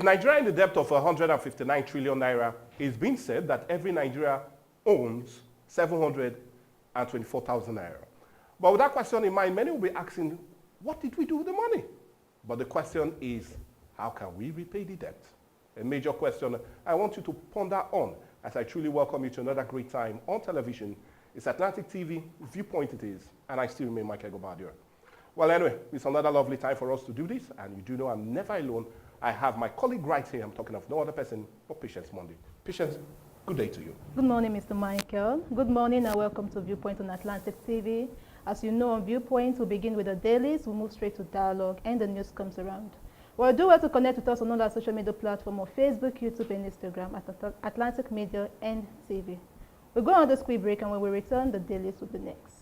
With Nigeria in the debt of 159 trillion naira, it's been said that every Nigeria owns 724,000 naira. But with that question in mind, many will be asking, what did we do with the money? But the question is, how can we repay the debt? A major question I want you to ponder on as I truly welcome you to another great time on television. It's Atlantic TV, Viewpoint it is, and I still remain Michael Gobadio. Well, anyway, it's another lovely time for us to do this, and you do know I'm never alone. I have my colleague right here. I'm talking of no other person but Patience Monday. Patience, good day to you. Good morning, Mr. Michael. Good morning and welcome to Viewpoint on Atlantic TV. As you know, on Viewpoint, we begin with the dailies, we move straight to dialogue, and the news comes around. Well, do well to connect with us on all our social media platforms of Facebook, YouTube, and Instagram at Atlantic Media and TV. We'll go on this quick break, and when we return, the dailies will be next.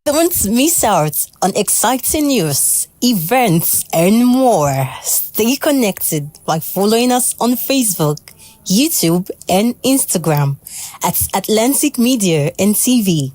Don't miss out on exciting news, events, and more. Stay connected by following us on Facebook, YouTube, and Instagram at Atlantic Media and TV.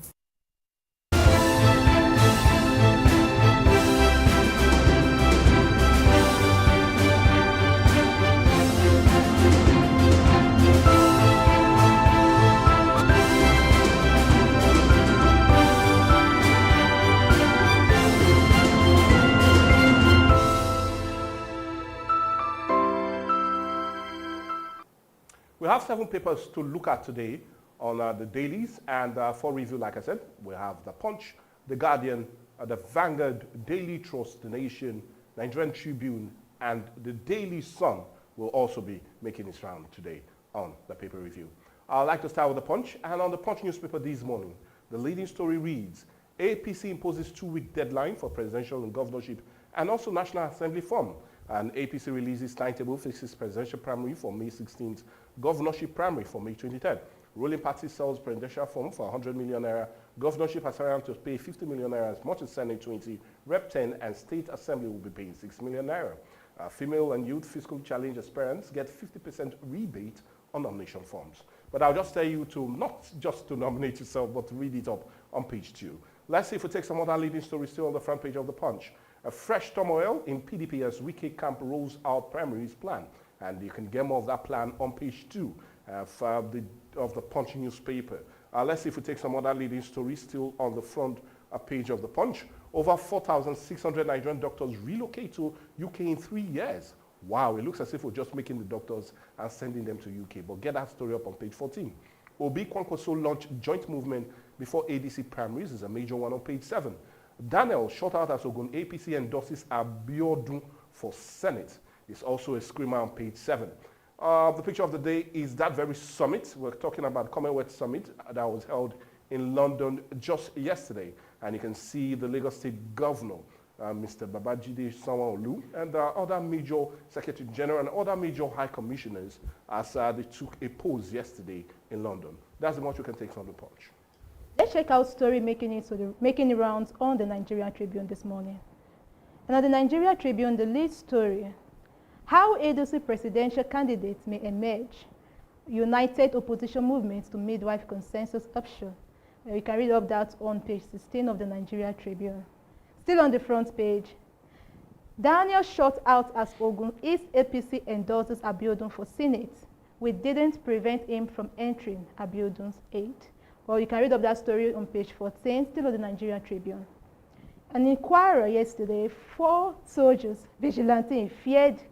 We have 7 papers to look at today on the dailies, and for review, like I said, we have The Punch, The Guardian, The Vanguard, Daily Trust, The Nation, Nigerian Tribune, and The Daily Sun will also be making its round today on the paper review. I'd like to start with The Punch, and on The Punch newspaper this morning, the leading story reads, APC imposes 2-week deadline for presidential and governorship and also National Assembly form. And APC releases timetable, fixes presidential primary for May 16th, governorship primary for May 23rd. Ruling party sells presidential form for 100 million naira. Governorship has around to pay 50 million naira as much as Senate 20, Rep 10, and State Assembly will be paying 6 million naira. Female and youth fiscal challenge aspirants get 50% rebate on nomination forms. But I'll just tell you to not just to nominate yourself, but to read it up on page 2. Let's see if we take some other leading stories still on the front page of The Punch. A fresh turmoil in PDP as Wike camp rolls out primaries plan. And you can get more of that plan on page 2 of the Punch newspaper. Let's see if we take some other leading stories still on the front page of The Punch. Over 4,600 Nigerian doctors relocate to UK in 3 years. Wow, it looks as if we're just making the doctors and sending them to UK. But get that story up on page 14. Obi Kwankwaso launched joint movement before ADC primaries is a major one on page 7. Daniel, shot out as Ogun, APC endorses Abiodun for Senate. It's also a screamer on page 7. The picture of the day is that very summit. We're talking about Commonwealth Summit that was held in London just yesterday. And you can see the Lagos State Governor, Mr. Babajide Sanwo-Olu, and other major Secretary General and other major High Commissioners as they took a pose yesterday in London. That's the much we can take from The Punch. Let's check out story making the rounds on the Nigerian Tribune this morning. And on the Nigerian Tribune, the lead story, how ADC presidential candidates may emerge, united opposition movements to midwife consensus option. You can read up that on page 16 of the Nigerian Tribune. Still on the front page, Daniel shot out as Ogun East APC endorses Abiodun for Senate. We didn't prevent him from entering Abiodun's aid. Well, you can read up that story on page 14, still on the Nigerian Tribune. An inquiry yesterday, 4 soldiers, vigilantes, feared,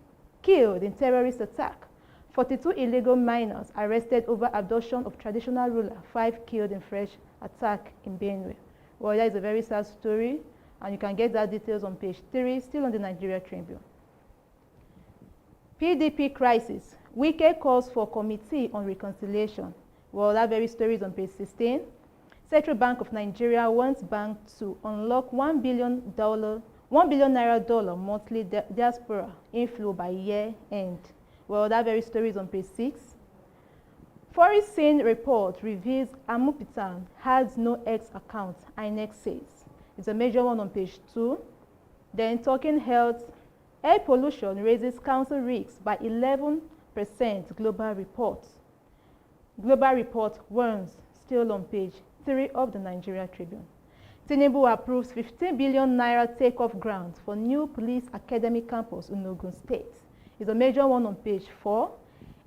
killed in terrorist attack. 42 illegal minors arrested over abduction of traditional ruler, 5 killed in fresh attack in Benue. Well, that is a very sad story, and you can get that details on page 3, still on the Nigeria Tribune. PDP crisis. Wike calls for committee on reconciliation. Well, that very story is on page 16. Central Bank of Nigeria wants bank to unlock $1 billion monthly diaspora inflow by year end. Well, that very story is on page 6. Foreign report reveals Amupitan has no X account, INEC says. It's a major one on page 2. Then talking health, air pollution raises council risks by 11%, global report. Global report warns, still on page 3 of the Nigeria Tribune. Tinubu approves 15 billion naira take-off grant for new police academy campus in Ogun State. is a major one on page 4.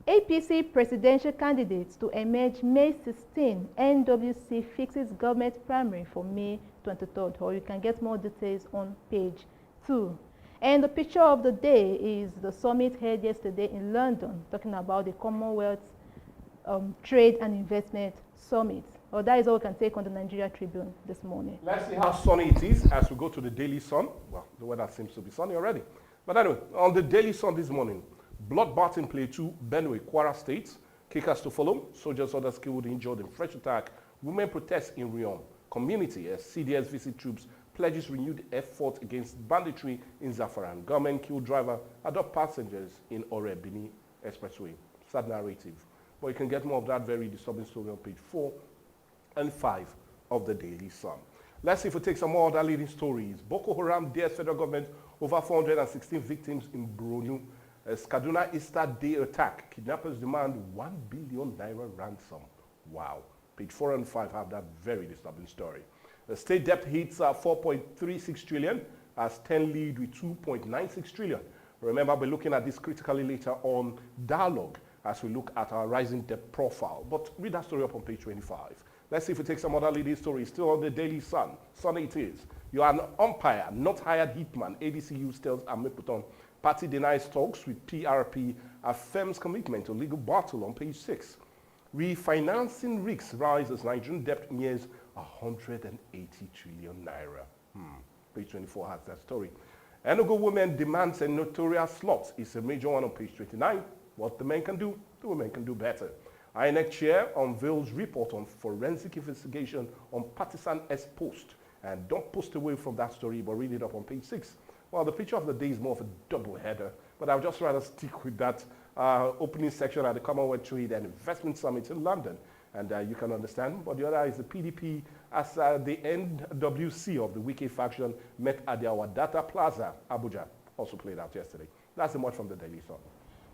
APC presidential candidates to emerge May 16. NWC fixes government primary for May 23rd. Or you can get more details on page 2. And the picture of the day is the summit held yesterday in London, talking about the Commonwealth Trade and Investment Summit. Well, that is all we can take on the Nigeria Tribune this morning. Let's see how sunny it is as we go to the Daily Sun. Well, the weather seems to be sunny already. But anyway, on the Daily Sun this morning, bloodbath in Plateau, Benue, Kwara states, kickers to follow, soldiers others killed, injured in fresh attack, women protest in Riom, community as CDS visit troops, pledges renewed effort against banditry in Zafaran, government killed driver, adopt passengers in Ore-Bini Expressway. Sad narrative. But you can get more of that very disturbing story on page 4 and 5 of the Daily Sun. Let's see if we take some more other leading stories. Boko Haram dares federal government over 416 victims in Borno. As Kaduna Easter Day attack, kidnappers demand 1 billion naira ransom. Wow. Page 4 and 5 have that very disturbing story. The state debt hits 4.36 trillion as 10 lead with 2.96 trillion. Remember, we're looking at this critically later on Dialogue as we look at our rising debt profile. But read that story up on page 25. Let's see if we take some other leading stories. Still on the Daily Sun. Sunny it is. You are an umpire, not hired hitman. ADCU tells Ameputon. Party denies talks with PRP, affirms commitment to legal battle on page 6. Refinancing risks rise as Nigerian debt nears 180 trillion naira. Page 24 has that story. Enugu women demands a notorious slot is a major one on page 29. What the men can do, the women can do better. INEC chair unveils report on forensic investigation on partisan post. And don't post away from that story, but read it up on page 6. Well, the picture of the day is more of a double header, but I'll just rather stick with that opening section at the Commonwealth Trade and Investment Summit in London. And you can understand. But the other is the PDP as the NWC of the Wike faction met at the Awadata Plaza, Abuja, also played out yesterday. That's the much from the Daily Sun.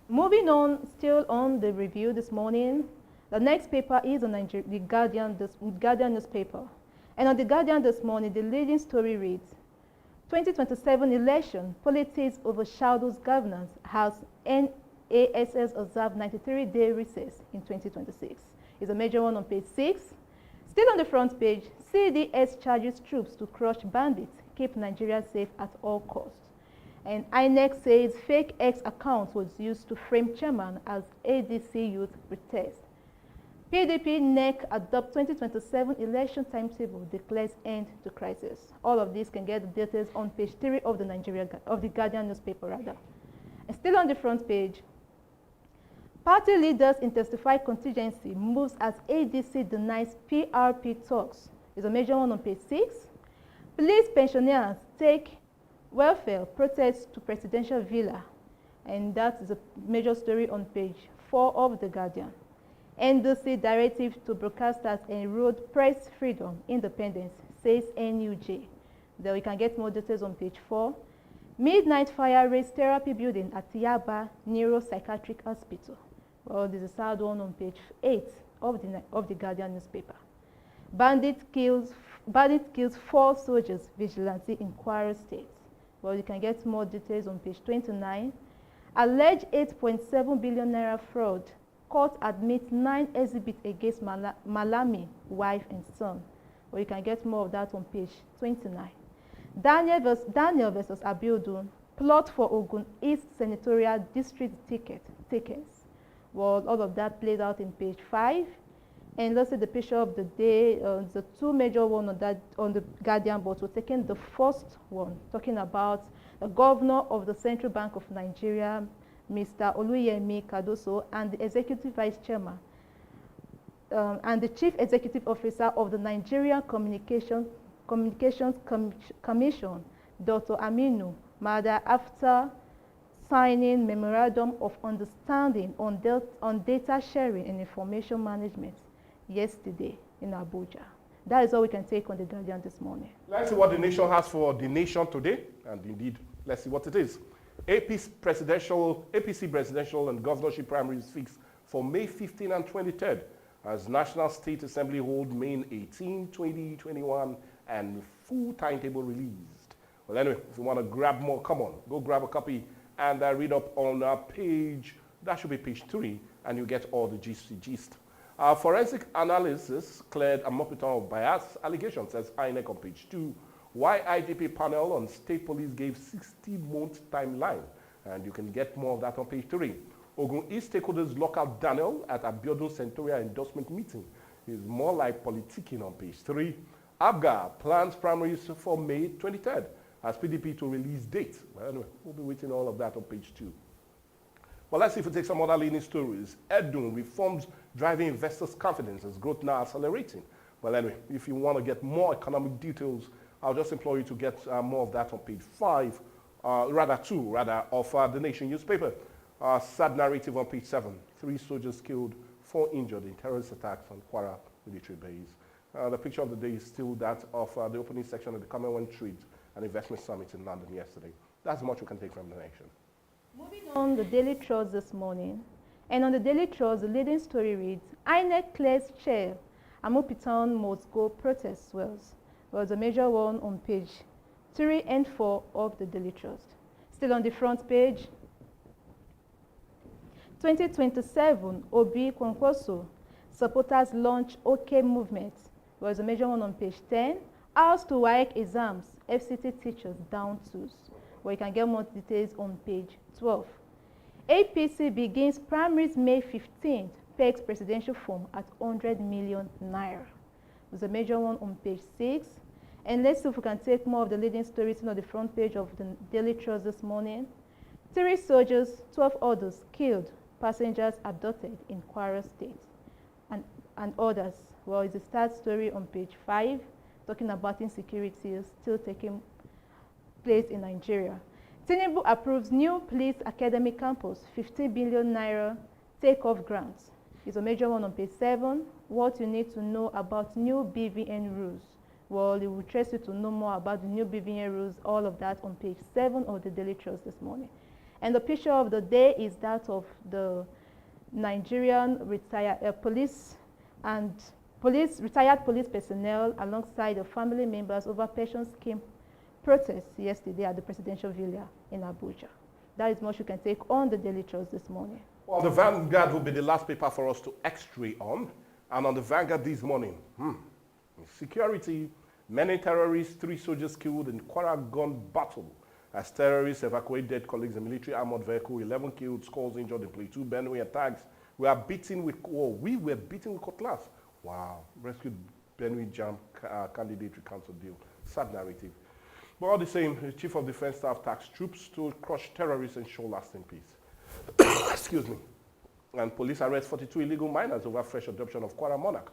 Moving on, still on the review this morning, the next paper is on the Guardian newspaper. And on the Guardian this morning, the leading story reads, 2027 election, politics overshadows governance as NASS observed 93-day recess in 2026. It's a major one on page 6. Still on the front page, CDS charges troops to crush bandits, keep Nigeria safe at all costs. And INEC says fake X account was used to frame chairman as ADC youth protest. PDP NEC adopt 2027 election timetable, declares end to crisis. All of this can get the details on page 3 of the Guardian newspaper rather. And still on the front page, party leaders intensify contingency moves as ADC denies PRP talks. Is a major one on page 6. Police pensioners take welfare protests to presidential villa, and that is a major story on page 4 of the Guardian. NDC directive to broadcasters enrolled press freedom independence, says NUJ. There we can get more details on page 4. Midnight fire raised therapy building at Yaba Neuropsychiatric Hospital. Well, this is a sad one on page 8 of the Guardian newspaper. Bandit kills 4 soldiers, vigilante in Kwara State. Well, you can get more details on page 29. Alleged 8.7 billion naira fraud. Court admits 9 exhibits against Malami, wife and son. Well, you can get more of that on page 29. Daniel versus Abiodun. Plot for Ogun East Senatorial District tickets. Well, all of that played out in page 5. And let's see the picture of the day. The 2 major ones on the Guardian, but we're taking the first one, talking about the governor of the Central Bank of Nigeria, Mr. Oluyemi Kadoso, and the executive vice chairman and the chief executive officer of the Nigerian Communications Commission, Dr. Aminu Mada, after signing memorandum of understanding on data sharing and information management yesterday in Abuja. That is all we can take on the Guardian this morning. Let's see what the nation has for the nation today, and indeed, let's see what it is. APC presidential and governorship primaries fixed for May 15 and 23rd as National State Assembly hold May 18, 2021, and full timetable released. Well, anyway, if you want to grab more, come on, go grab a copy and read up on page, that should be page 3, and you get all the gist. Forensic analysis cleared a multitude of bias allegations, says INEC on page 2. Why IGP panel on state police gave 60-month timeline, and you can get more of that on page 3. Ogun East stakeholders lock out Daniel at Abiodun Centurial endorsement meeting. Is more like politicking on page 3. ABGA plans primaries for May 23rd as PDP to release date. Well, anyway, we'll be waiting all of that on page 2. Well, let's see if we take some other leading stories. Edun reforms driving investors' confidence as growth now accelerating. Well, anyway, if you want to get more economic details, I'll just implore you to get more of that on page 2, of the Nation newspaper. Sad narrative on page 7. 3 soldiers killed, 4 injured in terrorist attacks on Kwara military base. The picture of the day is still that of the opening section of the Commonwealth Trade and Investment Summit in London yesterday. That's much we can take from the Nation. Moving on the Daily Trust this morning. And on the Daily Trust, the leading story reads, INEC clears chair, Amopiton must go protest wells. Was a major one on page 3 and 4 of the Daily Trust. Still on the front page, 2027 Obi Kwankwaso supporters launch OK movement. Was a major one on page 10. Hours to WAEC exams, FCT teachers down tools. Where you can get more details on page 12. APC begins primaries May 15th, pegs presidential form at 100 million naira. There's a major one on page 6. And let's see if we can take more of the leading stories on the front page of the Daily Trust this morning. 3 soldiers, 12 others killed, passengers abducted in Kwara State, and others. Well, it's a start story on page 5, talking about insecurity still taking place in Nigeria. Tinubu approves new police academy campus, 50 billion naira take-off grants. It's a major one on page 7. What you need to know about new BVN rules. Well, it will trust you to know more about the new BVN rules, all of that on page 7 of the Daily Trust this morning. And the picture of the day is that of the Nigerian retired retired police personnel alongside the family members over pension scheme protests yesterday at the Presidential Villa in Abuja. That is much you can take on the Daily Trust this morning. Well, the Vanguard will be the last paper for us to x-ray on. And on the Vanguard this morning, security, many terrorists, 3 soldiers killed in Kwara gun battle. As terrorists evacuate dead colleagues in military armored vehicle, 11 killed, scores injured in Plateau, Benue attacks. We were beaten with cutlass. Wow, rescued Benue Jam candidate council deal. Sad narrative. But all the same, the Chief of Defense Staff tasked troops to crush terrorists and show lasting peace. Excuse me. And police arrest 42 illegal miners over fresh adoption of Kwara Monarch.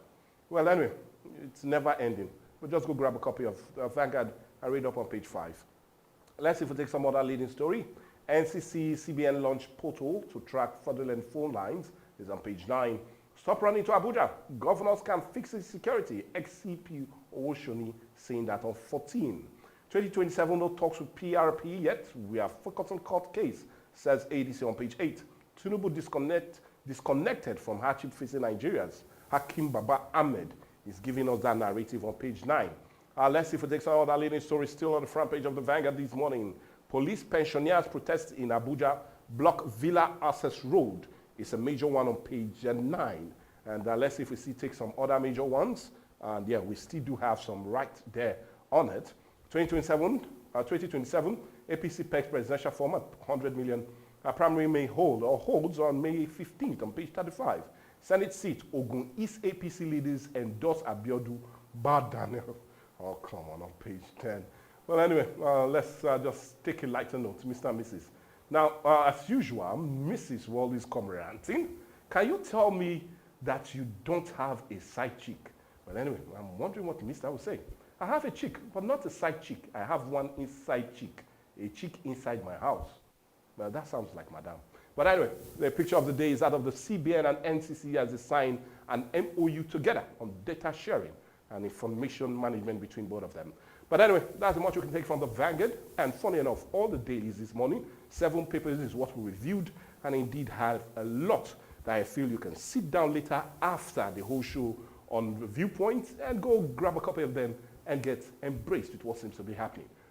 Well, anyway, it's never ending. But just go grab a copy of Vanguard and read up on page 5. Let's see if we take some other leading story. NCC CBN launched portal to track fraudulent phone lines. Is on page 9. Stop running to Abuja. Governors can fix insecurity. Ex-CP Owoshoni saying that on 14. 2027 no talks with PRP yet. We are focused on court case, says ADC on page 8. Tinubu disconnected from hardship facing Nigerians. Hakim Baba Ahmed is giving us that narrative on page 9. Let's see if we take some other leading stories still on the front page of the Vanguard this morning. Police pensioners protest in Abuja, block Villa Access Road. It's a major one on page 9. And let's see if we take some other major ones. And yeah, we still do have some right there on it. 2027, APC pegs presidential form at 100 million. Primary may hold or holds on May 15th on page 35. Senate seat, Ogun East APC leaders endorse Abiodun Bar Daniel. Oh, come on page 10. Well, anyway, let's just take a lighter note, Mr. and Mrs. Now, as usual, Mrs. will always come ranting. Can you tell me that you don't have a side chick? Well, anyway, I'm wondering what Mr. will say. I have a chick, but not a side chick. I have one inside chick, a chick inside my house. Well, that sounds like Madame. But anyway, the picture of the day is that of the CBN and NCC as they sign an MOU together on data sharing and information management between both of them. But anyway, that's much you can take from the Vanguard. And funny enough, all the dailies this morning, 7 papers is what we reviewed, and indeed have a lot that I feel you can sit down later after the whole show on Viewpoint and go grab a copy of them and get embraced with what seems to be happening.